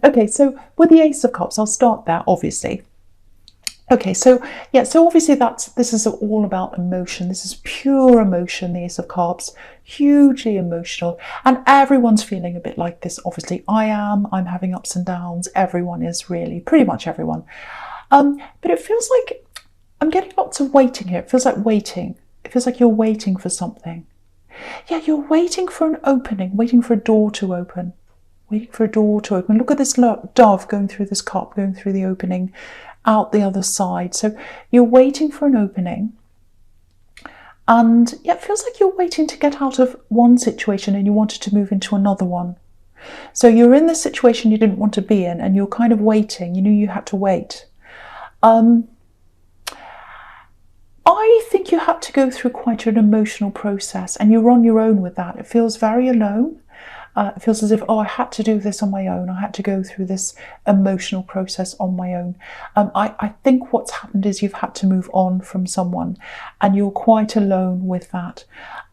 Okay, so with the Ace of Cups, I'll start there, obviously. Okay, so yeah, so obviously this is all about emotion. This is pure emotion, the Ace of Cups, hugely emotional. And everyone's feeling a bit like this, obviously. I'm having ups and downs. Everyone is, really, pretty much everyone. But it feels like I'm getting lots of waiting here. It feels like waiting. It feels like you're waiting for something. Yeah, you're waiting for an opening, waiting for a door to open. Waiting for a door to open. Look at this dove going through this cup, going through the opening, out the other side. So you're waiting for an opening. And yeah, it feels like you're waiting to get out of one situation and you wanted to move into another one. So you're in this situation you didn't want to be in and you're kind of waiting. You knew you had to wait. I think you had to go through quite an emotional process and you're on your own with that. It feels very alone. It feels as if, oh, I had to do this on my own. I had to go through this emotional process on my own. I think what's happened is you've had to move on from someone and you're quite alone with that.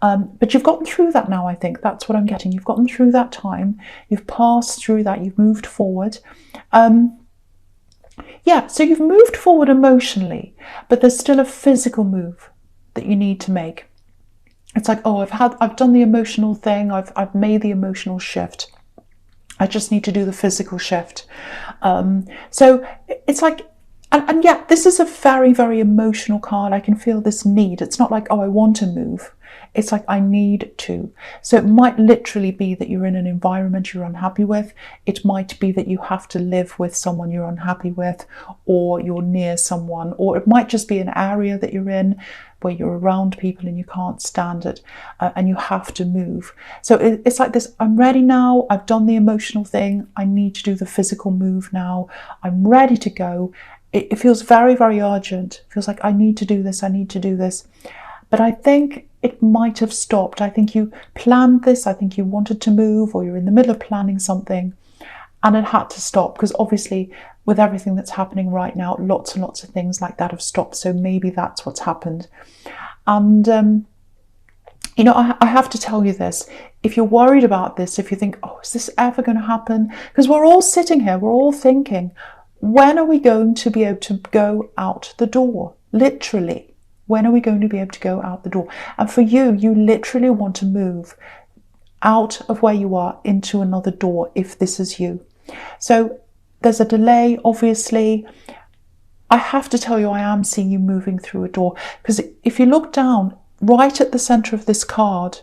But you've gotten through that now, I think. That's what I'm getting. You've gotten through that time. You've passed through that. You've moved forward. Yeah, so you've moved forward emotionally, but there's still a physical move that you need to make. It's like, oh, I've done the emotional thing. I've made the emotional shift. I just need to do the physical shift. So it's like, and yeah, this is a very, very emotional card. I can feel this need. It's not like, oh, I want to move. It's like, I need to. So it might literally be that you're in an environment you're unhappy with. It might be that you have to live with someone you're unhappy with, or you're near someone, or it might just be an area that you're in where you're around people and you can't stand it, and you have to move. So it's like this, I'm ready now. I've done the emotional thing. I need to do the physical move now. I'm ready to go. It feels very, very urgent. It feels like I need to do this. I need to do this. But I think it might have stopped. I think you planned this. I think you wanted to move, or you're in the middle of planning something and it had to stop, because obviously with everything that's happening right now, lots and lots of things like that have stopped. So maybe that's what's happened. And, you know, I have to tell you this. If you're worried about this, if you think, oh, is this ever going to happen? Because we're all sitting here, we're all thinking, when are we going to be able to go out the door? Literally. When are we going to be able to go out the door? And for you, you literally want to move out of where you are into another door, if this is you. So there's a delay, obviously. I have to tell you, I am seeing you moving through a door, because if you look down, right at the center of this card,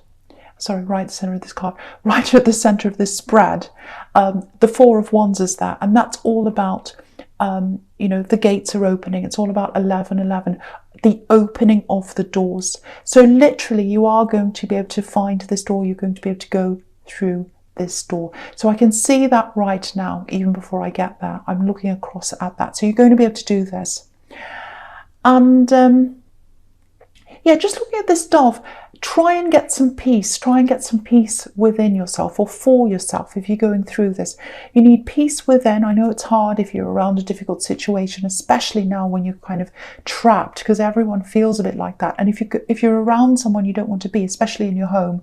right at the center of this spread, the Four of Wands is there, and that's all about, you know, the gates are opening. It's all about 1111, the opening of the doors. So literally, you are going to be able to find this door. You're going to be able to go through this door. So I can see that right now, even before I get there. I'm looking across at that. So you're going to be able to do this. And yeah, just looking at this dove, try and get some peace. Try and get some peace within yourself, or for yourself. If you're going through this, you need peace within. I know it's hard if you're around a difficult situation, especially now when you're kind of trapped, because everyone feels a bit like that. And if you're around someone you don't want to be, especially in your home,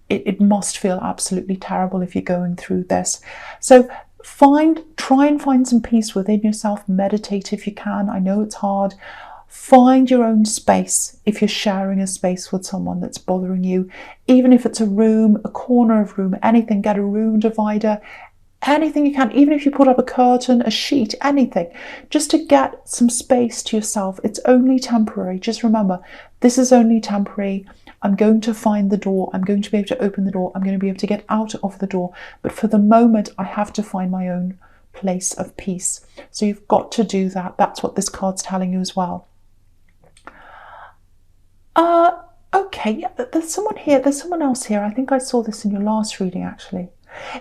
it must feel absolutely terrible if you're going through this. So try and find some peace within yourself. Meditate if you can. I know it's hard. Find your own space if you're sharing a space with someone that's bothering you. Even if it's a room, a corner of room, anything, get a room divider, anything you can. Even if you put up a curtain, a sheet, anything, just to get some space to yourself. It's only temporary. Just remember, this is only temporary. I'm going to find the door. I'm going to be able to open the door. I'm going to be able to get out of the door. But for the moment, I have to find my own place of peace. So you've got to do that. That's what this card's telling you as well. Okay, yeah, there's someone here. There's someone else here. I think I saw this in your last reading, actually.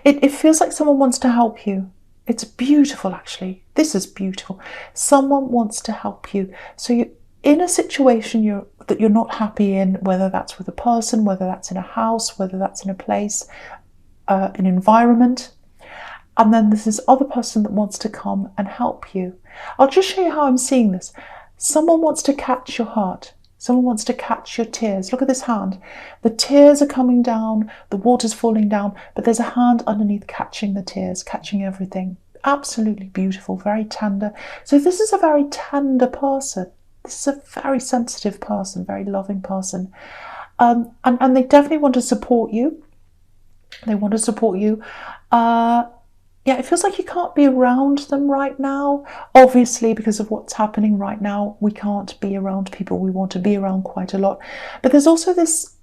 It feels like someone wants to help you. It's beautiful, actually. This is beautiful. Someone wants to help you. So you're in a situation that you're not happy in, whether that's with a person, whether that's in a house, whether that's in a place, an environment. And then there's this other person that wants to come and help you. I'll just show you how I'm seeing this. Someone wants to catch your heart. Someone wants to catch your tears. Look at this hand. The tears are coming down, the water's falling down, but there's a hand underneath catching the tears, catching everything. absolutely beautiful, very tender. So this is a very tender person. This is a very sensitive person, very loving person. And they definitely want to support you. They want to support you. Yeah, it feels like you can't be around them right now. Obviously, because of what's happening right now, we can't be around people we want to be around quite a lot. But there's also this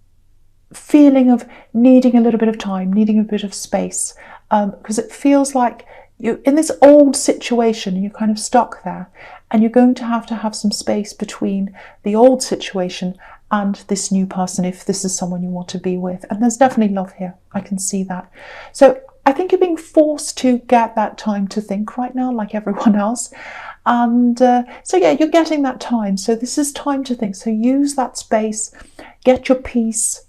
feeling of needing a little bit of time, needing a bit of space, because it feels like you're in this old situation and you're kind of stuck there, and you're going to have some space between the old situation and this new person, if this is someone you want to be with. And there's definitely love here. I can see that. So I think you're being forced to get that time to think right now, like everyone else. And so yeah, you're getting that time. So this is time to think. So use that space, get your peace,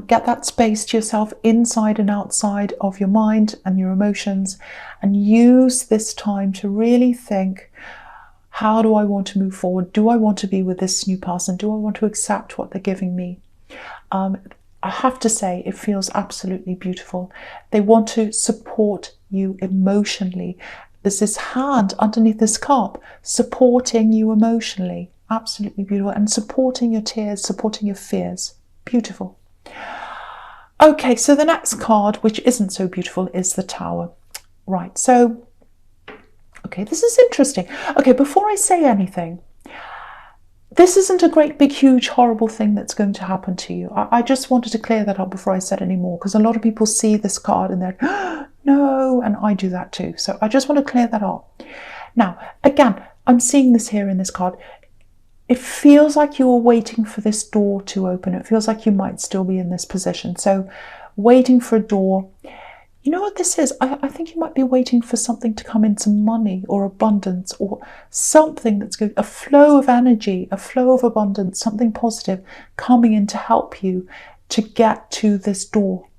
get that space to yourself inside and outside of your mind and your emotions, and use this time to really think, how do I want to move forward? Do I want to be with this new person? Do I want to accept what they're giving me? I have to say, it feels absolutely beautiful. They want to support you emotionally. There's this hand underneath this cup supporting you emotionally. Absolutely beautiful. And supporting your tears, supporting your fears. Beautiful. Okay, so the next card, which isn't so beautiful, is the Tower. Right, so okay, this is interesting. Okay, before I say anything, this isn't a great, big, huge, horrible thing that's going to happen to you. I just wanted to clear that up before I said any more, because a lot of people see this card and they're, oh, no, and I do that too. So I just want to clear that up. Now, again, I'm seeing this here in this card. It feels like you are waiting for this door to open. It feels like you might still be in this position. So waiting for a door. You know what this is? I think you might be waiting for something to come in, some money or abundance or something that's good, a flow of energy, a flow of abundance, something positive coming in to help you to get to this door.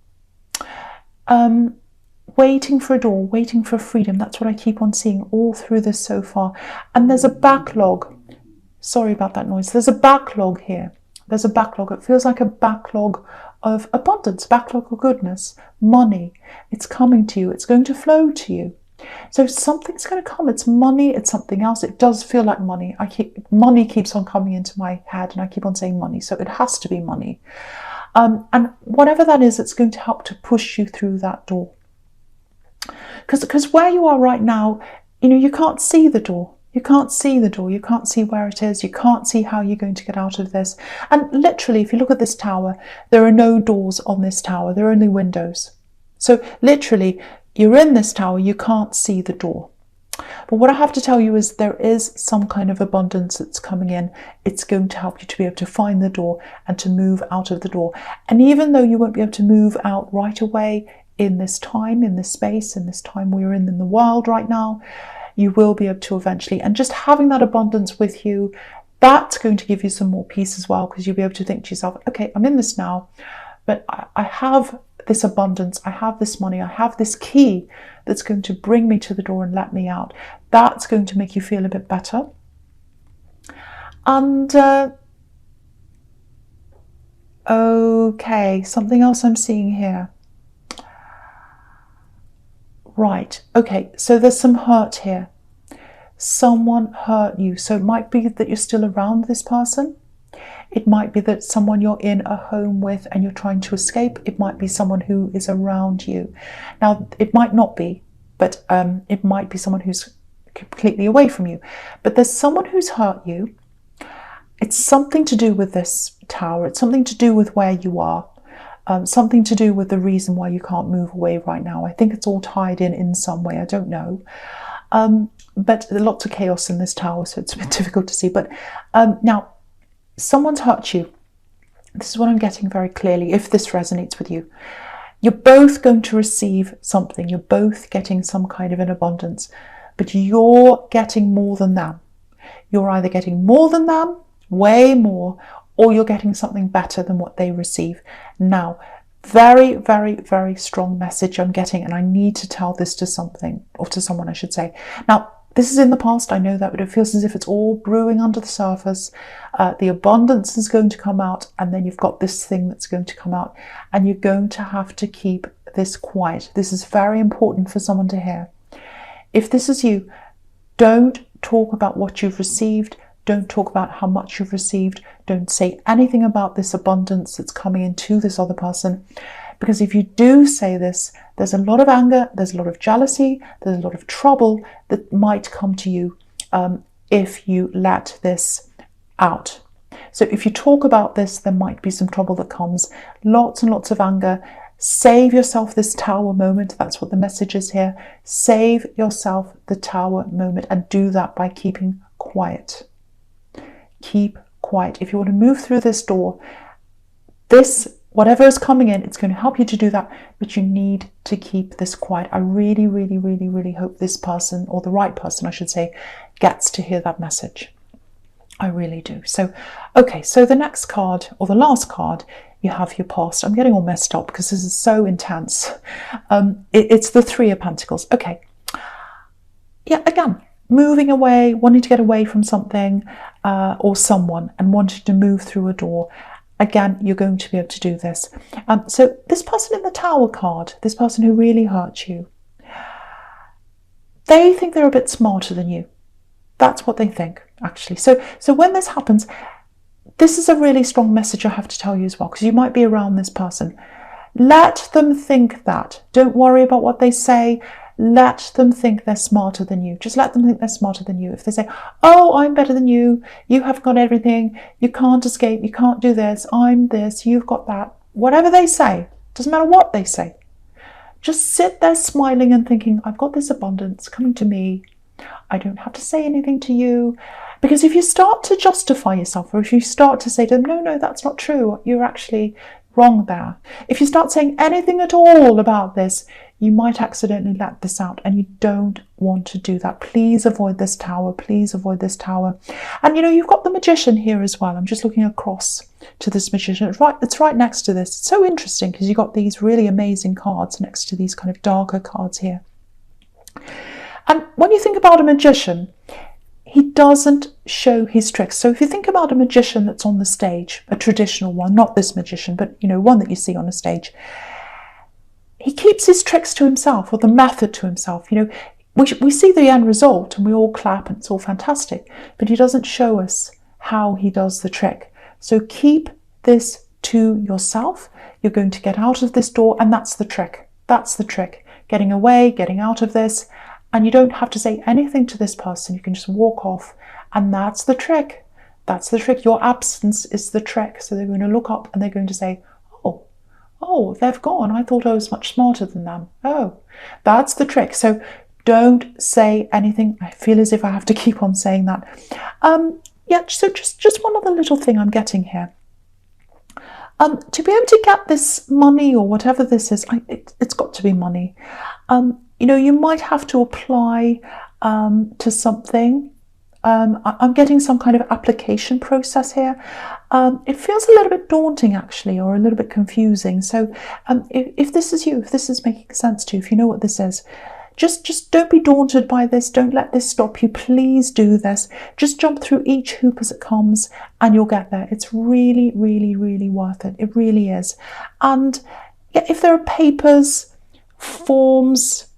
Waiting for a door, waiting for freedom. That's what I keep on seeing all through this so far. And there's a backlog. Sorry about that noise. There's a backlog here. There's a backlog. It feels like a backlog of abundance, backlog of goodness, money. It's coming to you. It's going to flow to you. So something's going to come. It's money. It's something else. It does feel like money. Money keeps on coming into my head, and I keep on saying money. So it has to be money. And whatever that is, it's going to help to push you through that door. Because where you are right now, you can't see the door. You can't see the door. You can't see where it is. You can't see how you're going to get out of this. And literally, if you look at this tower, there are no doors on this tower. There are only windows. So literally, you're in this tower. You can't see the door. But what I have to tell you is there is some kind of abundance that's coming in. It's going to help you to be able to find the door and to move out of the door. And even though you won't be able to move out right away in this time, in this space, in this time we're in the world right now, you will be able to eventually. And just having that abundance with you, that's going to give you some more peace as well, because you'll be able to think to yourself, okay, I'm in this now, but I have this abundance, I have this money, I have this key that's going to bring me to the door and let me out. That's going to make you feel a bit better. And okay, something else I'm seeing here. Right, okay, so there's some hurt here. Someone hurt you. So it might be that you're still around this person. It might be that someone you're in a home with and you're trying to escape. It might be someone who is around you. Now, it might not be, but it might be someone who's completely away from you. But there's someone who's hurt you. It's something to do with this tower. It's something to do with where you are. Something to do with the reason why you can't move away right now. I think it's all tied in some way. I don't know. But there's lots of chaos in this tower, so it's a bit difficult to see. But now, someone's hurt you. This is what I'm getting very clearly, if this resonates with you. You're both going to receive something. You're both getting some kind of an abundance. But you're getting more than them. You're either getting more than them, way more, or you're getting something better than what they receive. Now, very, very, very strong message I'm getting, and I need to tell this to something, or to someone I should say. Now, this is in the past, I know that, but it feels as if it's all brewing under the surface. The abundance is going to come out, and then you've got this thing that's going to come out, and you're going to have to keep this quiet. This is very important for someone to hear. If this is you, don't talk about what you've received. Don't talk about how much you've received. Don't say anything about this abundance that's coming into this other person. Because if you do say this, there's a lot of anger, there's a lot of jealousy, there's a lot of trouble that might come to you if you let this out. So if you talk about this, there might be some trouble that comes. Lots and lots of anger. Save yourself this tower moment. That's what the message is here. Save yourself the tower moment, and do that by keeping quiet. Keep quiet. If you want to move through this door, whatever is coming in, it's going to help you to do that, but you need to keep this quiet. I really, really, really, really hope this person, or the right person, I should say, gets to hear that message. I really do. So, okay, so the next card, or the last card, you have your past. I'm getting all messed up because this is so intense. It's the Three of Pentacles. Okay. Yeah, again, moving away, wanting to get away from something or someone, and wanting to move through a door. Again, you're going to be able to do this. So this person in the Tower card, this person who really hurt you, they think they're a bit smarter than you. That's what they think, actually. So when this happens, this is a really strong message I have to tell you as well, because you might be around this person. Let them think that. Don't worry about what they say. Let them think they're smarter than you. Just let them think they're smarter than you. If they say, oh, I'm better than you, you have got everything, you can't escape, you can't do this, I'm this, you've got that. Whatever they say, doesn't matter what they say. Just sit there smiling and thinking, I've got this abundance coming to me. I don't have to say anything to you. Because if you start to justify yourself, or if you start to say to them, no, that's not true, you're actually wrong there. If you start saying anything at all about this, you might accidentally let this out, and you don't want to do that. Please avoid this tower. Please avoid this tower. And you've got the Magician here as well. I'm just looking across to this Magician. It's right next to this. It's so interesting because you've got these really amazing cards next to these kind of darker cards here. And when you think about a magician, he doesn't show his tricks. So if you think about a magician that's on the stage, a traditional one, not this magician, but one that you see on a stage, he keeps his tricks to himself, or the method to himself. We see the end result and we all clap and it's all fantastic, but he doesn't show us how he does the trick. So keep this to yourself. You're going to get out of this door, and that's the trick. That's the trick. Getting away, getting out of this. And you don't have to say anything to this person. You can just walk off, and that's the trick. That's the trick. Your absence is the trick. So they're going to look up and they're going to say, oh, they've gone. I thought I was much smarter than them. Oh, that's the trick. So don't say anything. I feel as if I have to keep on saying that. Yeah, so just one other little thing I'm getting here. To be able to get this money, or whatever this is, it's got to be money. You might have to apply to something. I'm getting some kind of application process here. It feels a little bit daunting, actually, or a little bit confusing. So if this is you, if this is making sense to you, if you know what this is, just don't be daunted by this. Don't let this stop you. Please do this. Just jump through each hoop as it comes, and you'll get there. It's really, really, really worth it. It really is. And if there are papers, forms,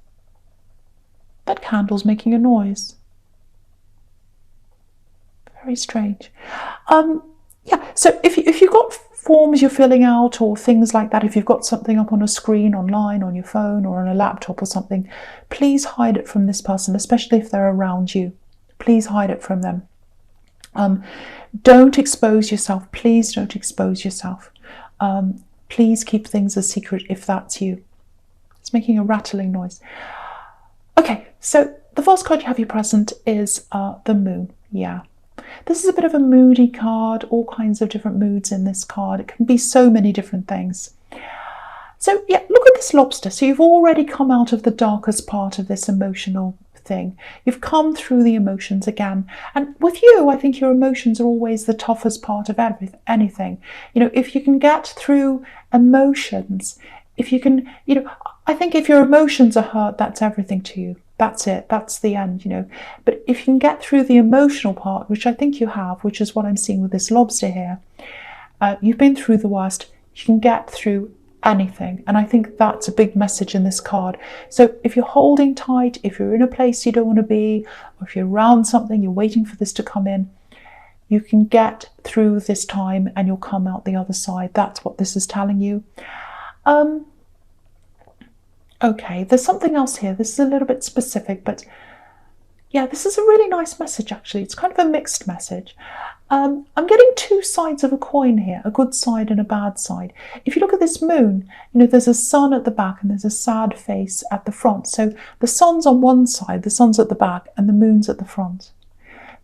that candle's making a noise. Very strange. Yeah, so if you've got forms you're filling out, or things like that, if you've got something up on a screen online, on your phone, or on a laptop or something, please hide it from this person, especially if they're around you. Please hide it from them. Don't expose yourself. Please don't expose yourself. Please keep things a secret if that's you. It's making a rattling noise. Okay, so the first card you have here present is the Moon. Yeah. This is a bit of a moody card, all kinds of different moods in this card. It can be so many different things. So yeah, look at this lobster. So you've already come out of the darkest part of this emotional thing. You've come through the emotions again. And with you, I think your emotions are always the toughest part of anything. If you can get through emotions, if you can, I think if your emotions are hurt, that's everything to you. That's it. That's the end, But if you can get through the emotional part, which I think you have, which is what I'm seeing with this lobster here, you've been through the worst. You can get through anything. And I think that's a big message in this card. So if you're holding tight, if you're in a place you don't want to be, or if you're around something, you're waiting for this to come in, you can get through this time and you'll come out the other side. That's what this is telling you. Okay, there's something else here. This is a little bit specific, but yeah, this is a really nice message, actually. It's kind of a mixed message. I'm getting two sides of a coin here, a good side and a bad side. If you look at this moon, there's a sun at the back and there's a sad face at the front. So the sun's on one side, the sun's at the back, and the moon's at the front.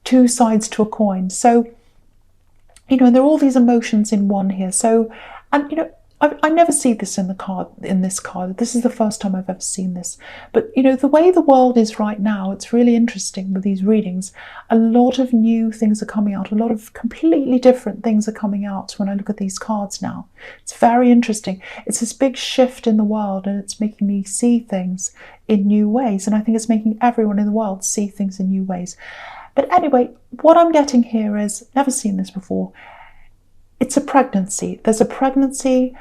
Two sides to a coin. So, there are all these emotions in one here. So, and I never see this in this card. This is the first time I've ever seen this. But the way the world is right now, it's really interesting with these readings. A lot of new things are coming out. A lot of completely different things are coming out when I look at these cards now. It's very interesting. It's this big shift in the world, and it's making me see things in new ways. And I think it's making everyone in the world see things in new ways. But anyway, what I'm getting here is, never seen this before. It's a pregnancy. There's a pregnancy,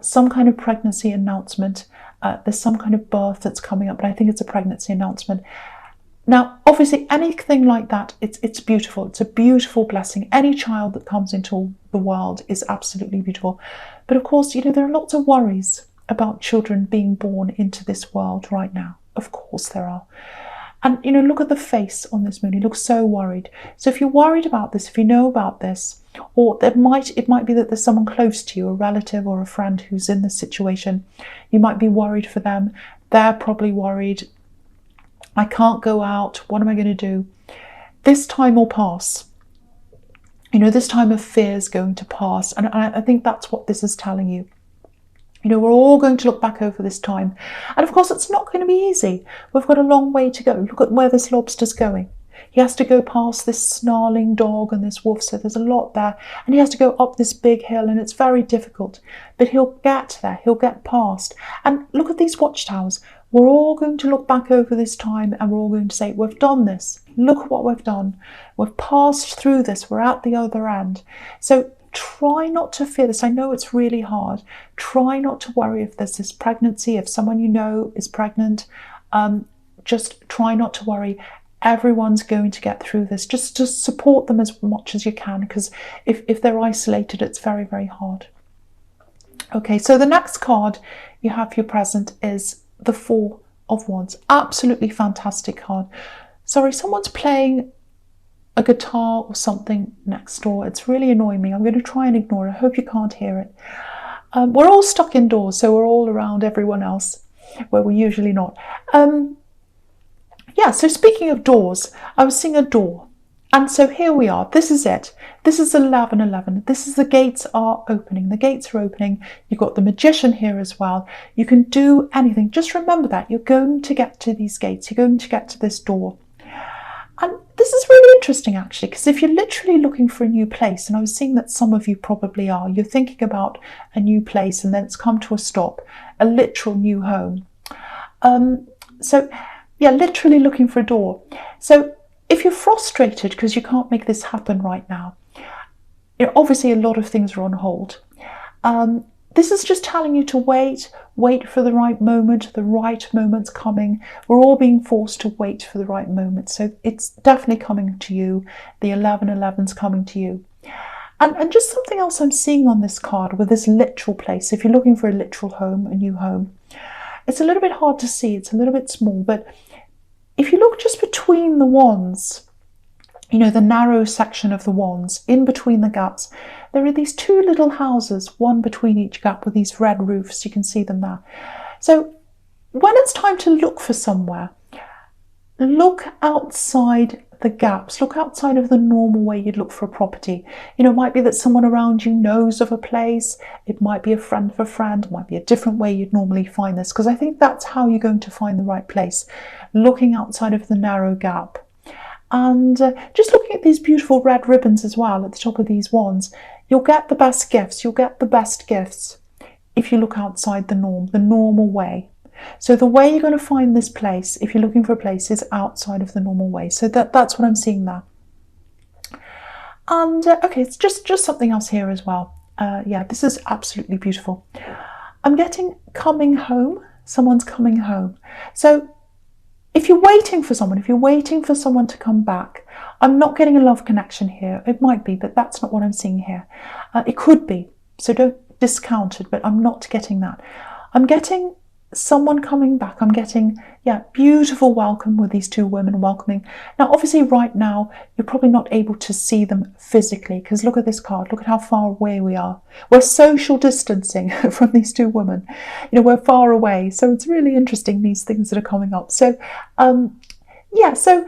some kind of pregnancy announcement. There's some kind of birth that's coming up, but I think it's a pregnancy announcement. Now, obviously, anything like that, it's beautiful. It's a beautiful blessing. Any child that comes into the world is absolutely beautiful. But of course, there are lots of worries about children being born into this world right now. Of course there are. And, look at the face on this moon. He looks so worried. So if you're worried about this, if you know about this, or it might be that there's someone close to you, a relative or a friend who's in this situation, you might be worried for them. They're probably worried. I can't go out. What am I going to do? This time will pass. This time of fear is going to pass. And I think that's what this is telling you. We're all going to look back over this time. And of course, it's not going to be easy. We've got a long way to go. Look at where this lobster's going. He has to go past this snarling dog and this wolf, so there's a lot there. And he has to go up this big hill, and it's very difficult. But he'll get there. He'll get past. And look at these watchtowers. We're all going to look back over this time, and we're all going to say, we've done this. Look at what we've done. We've passed through this. We're at the other end. So try not to fear this. I know it's really hard. Try not to worry if there's this pregnancy, if someone is pregnant. Just try not to worry. Everyone's going to get through this. Just support them as much as you can, because if they're isolated, it's very, very hard. Okay, so the next card you have for your present is the Four of Wands. Absolutely fantastic card. Sorry, someone's playing a guitar or something next door. It's really annoying me. I'm going to try and ignore it. I hope you can't hear it. We're all stuck indoors, so we're all around everyone else, where we're usually not. Yeah, so speaking of doors, I was seeing a door. And so here we are. This is it. This is 11:11. This is the gates are opening. The gates are opening. You've got the magician here as well. You can do anything. Just remember that. You're going to get to these gates. You're going to get to this door. And this is really interesting, actually, because if you're literally looking for a new place, and I was seeing that some of you probably are, you're thinking about a new place and then it's come to a stop, a literal new home. So, yeah, literally looking for a door. So if you're frustrated because you can't make this happen right now, obviously a lot of things are on hold. This is just telling you to wait for the right moment. The right moment's coming. We're all being forced to wait for the right moment. So it's definitely coming to you. The 11:11's coming to you. And just something else I'm seeing on this card with this literal place. If you're looking for a literal home, a new home, it's a little bit hard to see. It's a little bit small. But if you look just between the wands, the narrow section of the wands, in between the gaps, there are these two little houses, one between each gap with these red roofs. You can see them there. So when it's time to look for somewhere, look outside the gaps. Look outside of the normal way you'd look for a property. It might be that someone around you knows of a place. It might be a friend of a friend. It might be a different way you'd normally find this, because I think that's how you're going to find the right place. Looking outside of the narrow gap. And just looking at these beautiful red ribbons as well at the top of these wands, you'll get the best gifts. You'll get the best gifts if you look outside the norm, the normal way. So the way you're going to find this place, if you're looking for a place, is outside of the normal way. So that's what I'm seeing there. And okay, it's just something else here as well. Yeah, this is absolutely beautiful. I'm getting coming home. Someone's coming home. So if you're waiting for someone, to come back, I'm not getting a love connection here. It might be, but that's not what I'm seeing here. It could be, so don't discount it, but I'm not getting that. I'm getting someone coming back. I'm getting, beautiful welcome with these two women welcoming. Now, obviously right now, you're probably not able to see them physically, because look at this card. Look at how far away we are. We're social distancing from these two women. We're far away. So it's really interesting, these things that are coming up. So, so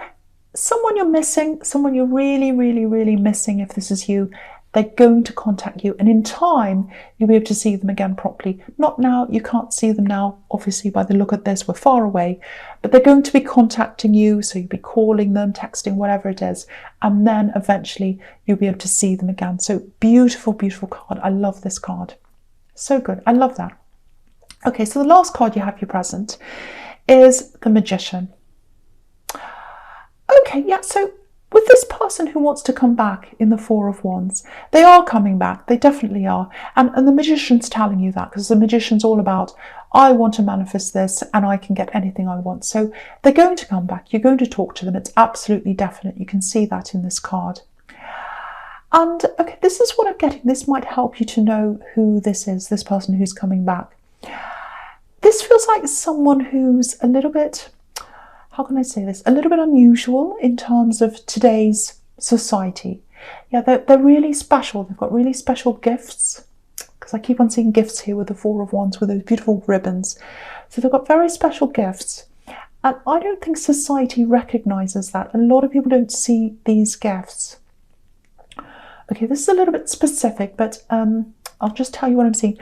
someone you're missing, someone you're really, really, really missing, if this is you, they're going to contact you, and in time you'll be able to see them again properly. Not now, you can't see them now, obviously by the look at this, we're far away, but they're going to be contacting you, so you'll be calling them, texting, whatever it is, and then eventually you'll be able to see them again. So beautiful, beautiful card. I love this card. So good. I love that. Okay, so the last card you have your present is the Magician. Okay, so with this person who wants to come back in the Four of Wands, they are coming back. They definitely are. And the Magician's telling you that, because the Magician's all about, I want to manifest this and I can get anything I want. So they're going to come back. You're going to talk to them. It's absolutely definite. You can see that in this card. And okay, this is what I'm getting. This might help you to know who this is, this person who's coming back. This feels like someone who's a little bit, how can I say this? A little bit unusual in terms of today's society. Yeah, they're really special. They've got really special gifts, because I keep on seeing gifts here with the Four of Wands with those beautiful ribbons. So they've got very special gifts. And I don't think society recognizes that. A lot of people don't see these gifts. Okay, this is a little bit specific, but I'll just tell you what I'm seeing.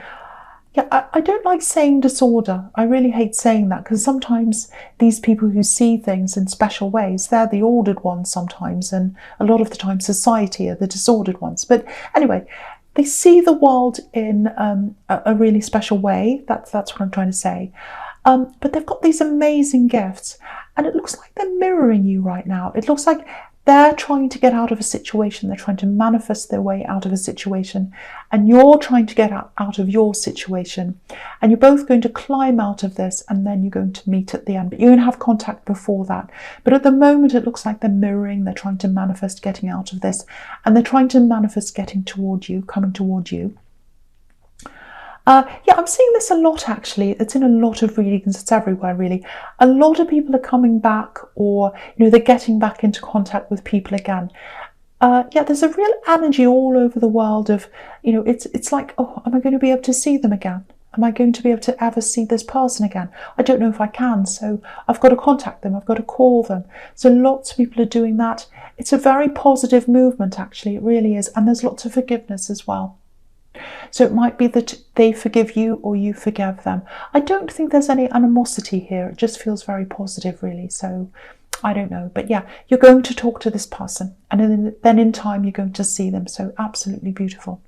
Yeah, I don't like saying disorder. I really hate saying that, because sometimes these people who see things in special ways, they're the ordered ones sometimes, and a lot of the time society are the disordered ones. But anyway, they see the world in a really special way. That's what I'm trying to say. But they've got these amazing gifts, and it looks like they're mirroring you right now. It looks like they're trying to get out of a situation. They're trying to manifest their way out of a situation, and you're trying to get out of your situation, and you're both going to climb out of this, and then you're going to meet at the end, but you're going to have contact before that. But at the moment it looks like they're mirroring. They're trying to manifest getting out of this, and they're trying to manifest getting toward you, coming toward you. I'm seeing this a lot, actually. It's in a lot of readings. It's everywhere, really. A lot of people are coming back, or they're getting back into contact with people again. There's a real energy all over the world of, it's like, oh, am I going to be able to see them again? Am I going to be able to ever see this person again? I don't know if I can, so I've got to contact them. I've got to call them. So lots of people are doing that. It's a very positive movement, actually. It really is. And there's lots of forgiveness as well. So it might be that they forgive you or you forgive them. I don't think there's any animosity here. It just feels very positive, really. So I don't know. But yeah, you're going to talk to this person, and then in time you're going to see them. So absolutely beautiful.